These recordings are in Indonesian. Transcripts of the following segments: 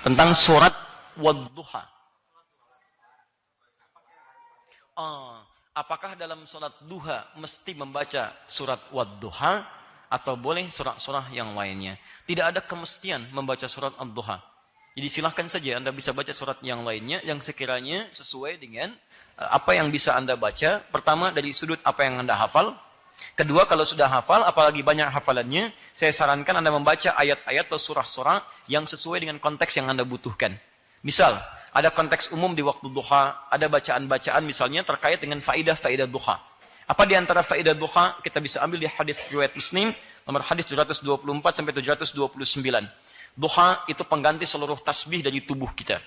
tentang surat Wadduha. Apakah dalam surat duha mesti membaca surat Wadduha atau boleh surah-surah yang lainnya? Tidak ada kemestian membaca surat Ad-Duha. Jadi silahkan saja Anda bisa baca surat yang lainnya yang sekiranya sesuai dengan apa yang bisa Anda baca. Pertama, dari sudut apa yang Anda hafal. Kedua, kalau sudah hafal, apalagi banyak hafalannya, saya sarankan Anda membaca ayat-ayat atau surah-surah yang sesuai dengan konteks yang Anda butuhkan. Misal, ada konteks umum di waktu duha, ada bacaan-bacaan misalnya terkait dengan faidah-faidah duha. Apa di antara faidah duha? Kita bisa ambil di hadis riwayat Muslim, nomor hadis 724 sampai 729. Duha itu pengganti seluruh tasbih dari tubuh kita.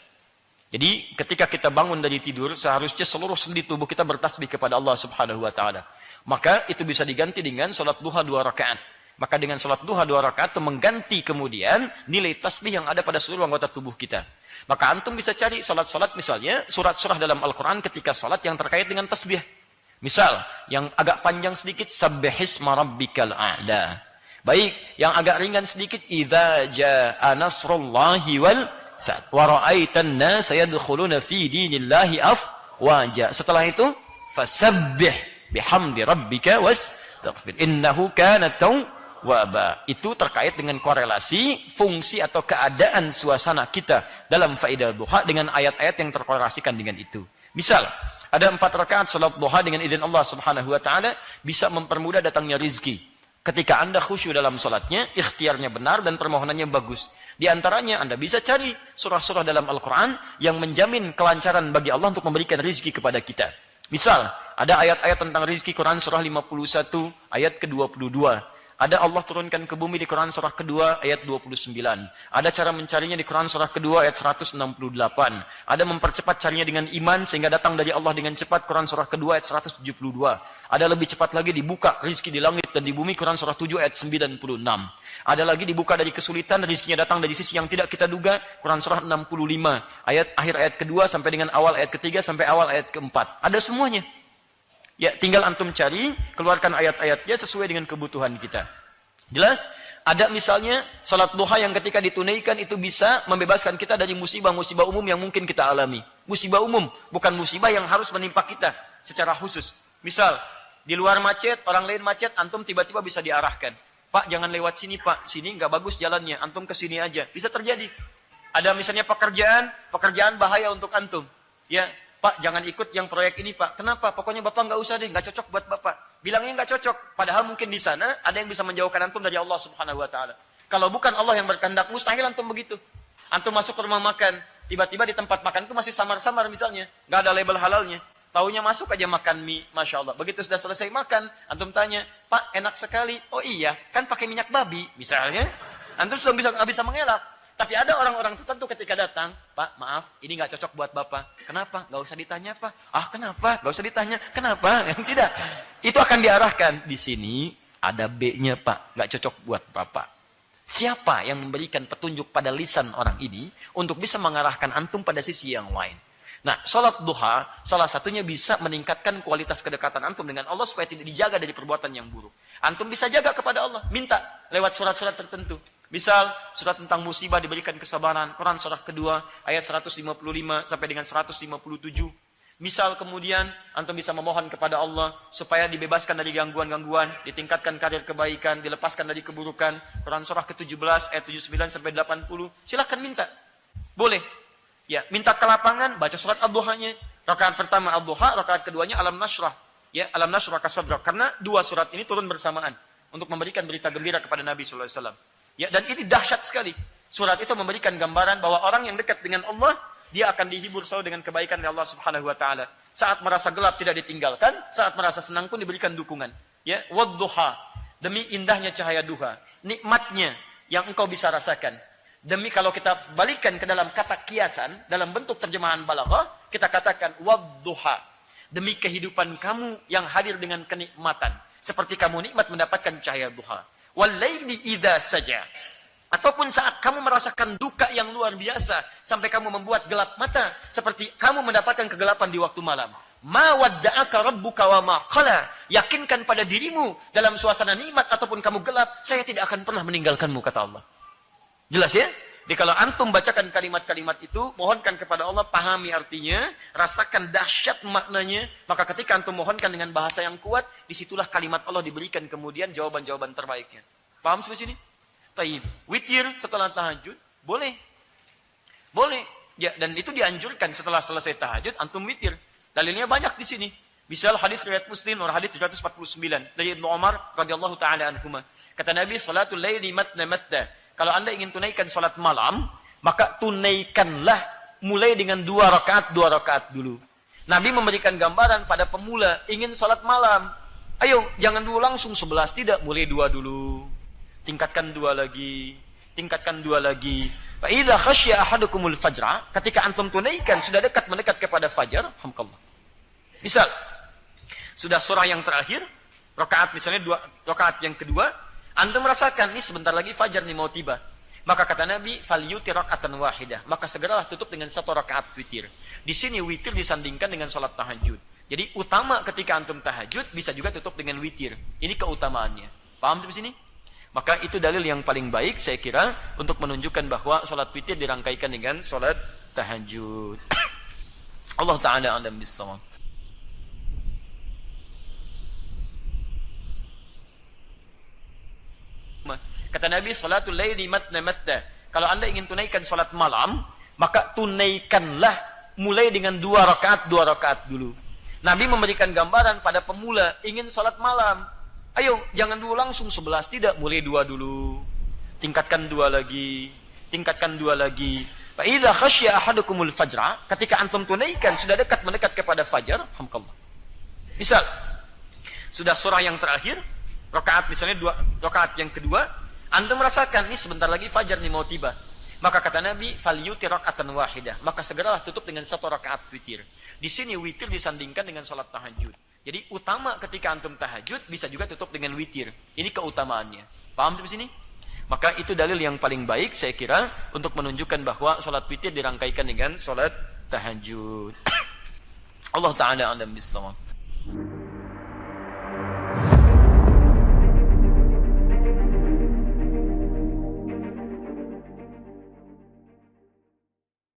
Jadi ketika kita bangun dari tidur, seharusnya seluruh sendi tubuh kita bertasbih kepada Allah Subhanahu wa taala. Maka itu bisa diganti dengan salat duha 2 rakaat. Maka dengan salat duha 2 rakaat itu mengganti kemudian nilai tasbih yang ada pada seluruh anggota tubuh kita. Maka antum bisa cari salat-salat misalnya surat-surah dalam Al-Qur'an ketika salat yang terkait dengan tasbih. Misal, yang agak panjang sedikit sabbihisma rabbikal a'la. Baik, yang agak ringan sedikit idza jaa nasrullahi wal fath wa ra'aitan nasa yadkhuluna fi dinillahi afwaja. Setelah itu fasabbih bihamdi rabbika wastaghfir innahu kana tawwaba. Itu terkait dengan korelasi fungsi atau keadaan suasana kita dalam faidah duha dengan ayat-ayat yang terkorelasikan dengan itu. Misal, ada 4 rakaat salat duha dengan izin Allah Subhanahu wa taala bisa mempermudah datangnya rizki. Ketika Anda khusyuk dalam salatnya, ikhtiarnya benar dan permohonannya bagus. Di antaranya Anda bisa cari surah-surah dalam Al-Qur'an yang menjamin kelancaran bagi Allah untuk memberikan rizki kepada kita. Misal, ada ayat-ayat tentang rizki Quran surah 51 ayat ke-22. Ada Allah turunkan ke bumi di Quran surah kedua ayat 29. Ada cara mencarinya di Quran surah kedua ayat 168. Ada mempercepat carinya dengan iman sehingga datang dari Allah dengan cepat Quran surah kedua ayat 172. Ada lebih cepat lagi dibuka rizki di langit dan di bumi Quran surah 7 ayat 96. Ada lagi dibuka dari kesulitan, rizkinya datang dari sisi yang tidak kita duga Quran surah 65 ayat akhir ayat kedua sampai dengan awal ayat ketiga sampai awal ayat keempat. Ada semuanya. Ya, tinggal antum cari, keluarkan ayat-ayatnya sesuai dengan kebutuhan kita. Jelas? Ada misalnya salat duha yang ketika ditunaikan itu bisa membebaskan kita dari musibah-musibah umum yang mungkin kita alami. Musibah umum, bukan musibah yang harus menimpa kita secara khusus. Misal, di luar macet, orang lain macet, antum tiba-tiba bisa diarahkan. Pak, jangan lewat sini, Pak. Sini nggak bagus jalannya, antum ke sini aja. Bisa terjadi. Ada misalnya pekerjaan bahaya untuk antum. Ya, Pak, jangan ikut yang proyek ini, Pak. Kenapa? Pokoknya Bapak nggak usah deh, nggak cocok buat Bapak. Bilangnya nggak cocok. Padahal mungkin di sana ada yang bisa menjauhkan antum dari Allah Subhanahu wa taala. Kalau bukan Allah yang berkehendak, mustahil antum begitu. Antum masuk ke rumah makan, tiba-tiba di tempat makan itu masih samar-samar misalnya, nggak ada label halalnya. Taunya masuk aja makan mie, Masya Allah. Begitu sudah selesai makan, antum tanya, Pak, enak sekali. Oh iya, kan pakai minyak babi, misalnya. Antum sudah bisa mengelak. Tapi ada orang-orang tertentu ketika datang, Pak, maaf, ini nggak cocok buat Bapak. Kenapa? Nggak usah ditanya, Pak. Ah, kenapa? Nggak usah ditanya. Kenapa? Tidak. Itu akan diarahkan. Di sini ada B-nya, Pak. Nggak cocok buat Bapak. Siapa yang memberikan petunjuk pada lisan orang ini untuk bisa mengarahkan antum pada sisi yang lain? Nah, sholat duha, salah satunya bisa meningkatkan kualitas kedekatan antum dengan Allah supaya tidak dijaga dari perbuatan yang buruk. Antum bisa jaga kepada Allah, minta lewat surat-surat tertentu. Misal, surat tentang musibah diberikan kesabaran, Quran surah kedua, ayat 155 sampai dengan 157. Misal kemudian, antum bisa memohon kepada Allah supaya dibebaskan dari gangguan-gangguan, ditingkatkan karir kebaikan, dilepaskan dari keburukan. Quran surah ke-17, ayat 79 sampai 80. Silahkan minta. Boleh. Ya, minta ke lapangan, baca surat Ad-Duhanya. Rakaat pertama Ad-Duha, rakaat keduanya Alam Nashrah. Ya, Alam Nashrah Kasadrak. Karena 2 surat ini turun bersamaan untuk memberikan berita gembira kepada Nabi sallallahu alaihi wasallam. Ya, dan ini dahsyat sekali. Surat itu memberikan gambaran bahwa orang yang dekat dengan Allah, dia akan dihibur selalu dengan kebaikan dari Allah Subhanahu wa taala. Saat merasa gelap tidak ditinggalkan, saat merasa senang pun diberikan dukungan. Ya, wadduha, demi indahnya cahaya duha, nikmatnya yang engkau bisa rasakan. Demi kalau kita balikan ke dalam kata kiasan, dalam bentuk terjemahan balaghah, kita katakan wadduha, demi kehidupan kamu yang hadir dengan kenikmatan, seperti kamu nikmat mendapatkan cahaya duha. Walaili idza saja, ataupun saat kamu merasakan duka yang luar biasa sampai kamu membuat gelap mata seperti kamu mendapatkan kegelapan di waktu malam. Ma wadda'aka rabbuka wa ma qala, yakinkan pada dirimu dalam suasana nikmat ataupun kamu gelap, saya tidak akan pernah meninggalkanmu, kata Allah. Jelas ya? Jadi kalau antum bacakan kalimat-kalimat itu, mohonkan kepada Allah, pahami artinya, rasakan dahsyat maknanya, maka ketika antum mohonkan dengan bahasa yang kuat, disitulah kalimat Allah diberikan kemudian jawaban-jawaban terbaiknya. Paham sampai sini? Taib. Witir setelah tahajud, boleh. Boleh. Ya, dan itu dianjurkan setelah selesai tahajud, antum witir. Dalilnya banyak di sini. Misal hadis riwayat Muslim, nomor hadis 749 dari Ibnu Umar radhiyallahu taala anhuma. Kata Nabi, salatul laili mathna mathna. Kalau Anda ingin tunaikan salat malam, maka tunaikanlah mulai dengan 2 rakaat dulu. Nabi memberikan gambaran pada pemula ingin salat malam. Ayo, jangan dulu langsung 11, tidak, mulai 2 dulu. Tingkatkan 2 lagi, tingkatkan 2 lagi. Fa idza khasya ahadukumul fajra, ketika antum tunaikan sudah mendekat kepada fajar, hamdallah. Misal sudah surah yang terakhir, rakaat misalnya 2 rakaat yang kedua, antum merasakan ini sebentar lagi fajar nih mau tiba. Maka kata Nabi, falyutir raka'atan wahidah, maka segeralah tutup dengan 1 rakaat witir. Di sini witir disandingkan dengan salat tahajud. Jadi utama ketika antum tahajud bisa juga tutup dengan witir. Ini keutamaannya. Paham sampai sini? Maka itu dalil yang paling baik saya kira untuk menunjukkan bahwa salat witir dirangkaikan dengan salat tahajud. Allah taala a'lam bissawab. Kata Nabi, salatul laili mathna mathna. Kalau Anda ingin tunaikan salat malam, maka tunaikanlah mulai dengan 2 rakaat dulu. Nabi memberikan gambaran pada pemula ingin salat malam. Ayo, jangan dulu langsung 11, tidak, mulai 2 dulu. Tingkatkan 2 lagi, tingkatkan 2 lagi. Fa idza khasya ahadukumul fajra, ketika antum tunaikan sudah mendekat kepada fajar, hamdallah. Misal sudah surah yang terakhir, rakaat misalnya 2 rakaat yang kedua, antum merasakan ini sebentar lagi fajar nih mau tiba. Maka kata Nabi, falyutir raka'atan wahidah, maka segeralah tutup dengan 1 rakaat witir. Di sini witir disandingkan dengan salat tahajud. Jadi utama ketika antum tahajud bisa juga tutup dengan witir. Ini keutamaannya. Paham sampai sini? Maka itu dalil yang paling baik saya kira untuk menunjukkan bahwa salat witir dirangkaikan dengan salat tahajud. Allah taala a'lam bissawab.